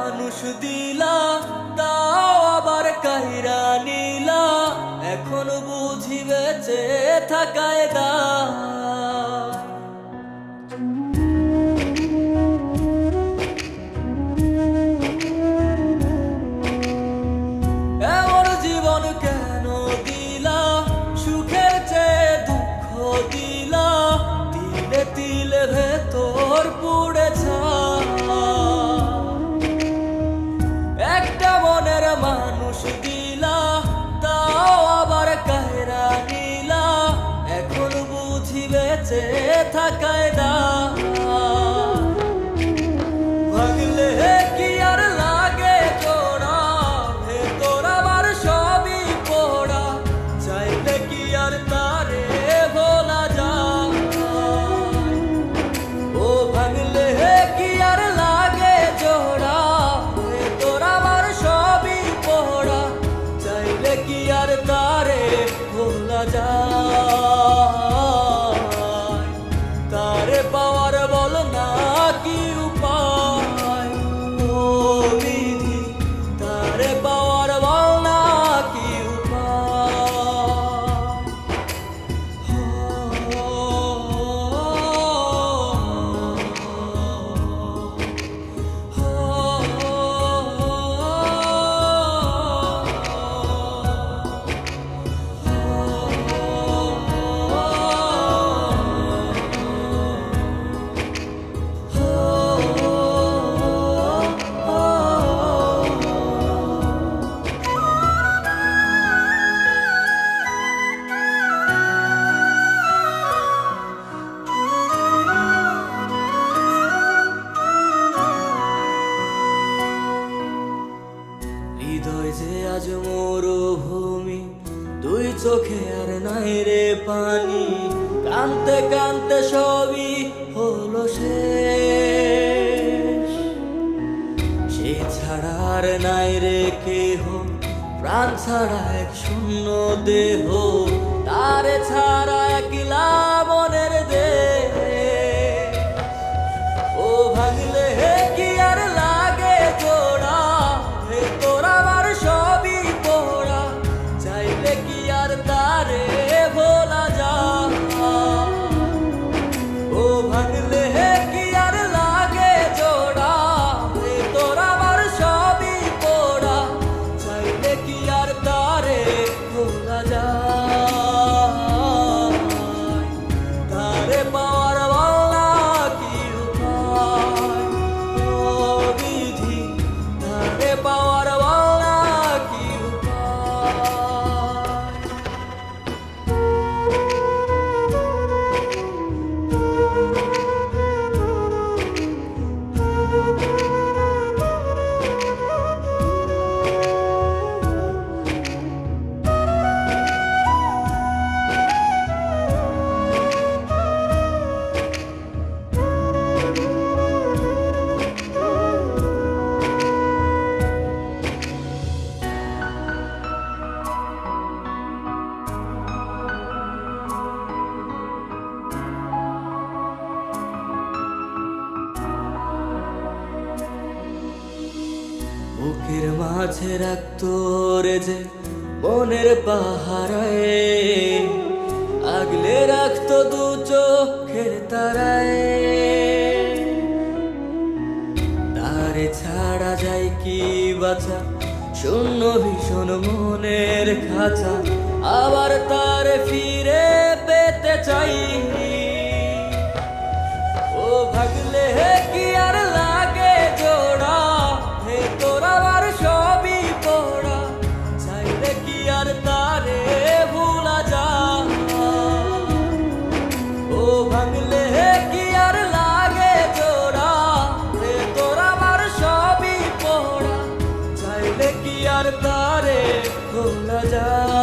মানুষ দিলা, তাও আবার কাহিরা নিলা, এখন বুঝি বেঁচে থাকায় দা। এমন জীবন কেন দিলা, সুখের চেয়ে দুঃখ দিলা, তিলে তিলে ভেতর পুড়েছা। একটা মনের মানুষ দিলা, তাও আবার কাহিরা নিলা, এখন বুঝি বেঁচে থাকায় দা। ভাগলে কি আর লাগে তোরা, ভেতর আমার সবই পোড়া, চাইলে কি আর তারে ভোলা যায়। ও ভাগলে কি আর লাগে জোড়া, ভেতর আমার সবই পোড়া, চাইলে কি আর তারে ভোলা যায়। তারে পাওয়ার বল না কি উপায়, ও বিধি তারে পাওয়ার বল না কি হৃদয় যে আজ মরুভূমি, দুই চোখে আর নাই রে পানি, কানতে কানতে সবই হলো শেষ। সে ছাড়া আর নাই রে কেহ, প্রাণ ছাড়া এক শূন্য দেহ, তারে ছাড়া একলা মনের দেহ। ও ভাগলে কি আর লাগে জোড়া, ভেতর আমার সবই পোড়া, চাইলে কি আর তারে ভোলা যায়। ও ভাগলে কি আর লাগে জোড়া, ভেতর আমার সবই পোড়া, চাইলে কি আর তারে ভোলা যায়। তারে পাওয়ার বলা কি উপায়, ও বিধি তারে পাওয়ার বলা কি উপায়। বুকের মাঝে রাখতো রে যে মনের পাহারায়, আগলে রাখতো দু চোখের তারায়। তারে ছাড়া যায় কি বাঁচা, শূন্য ভীষণ মনের খাঁচা, আবার তারে ফিরে পেতে চাই। ও ভাগলে কি আর লাগে জোড়া, ভেতর আমার সবই পোড়া, চাইলে কি আর তারে ভোলা যায়। ও ভাগলে কি আর লাগে জোড়া, ভেতর আমার সবই পোড়া, চাইলে কি আর তারে ভোলা যায়।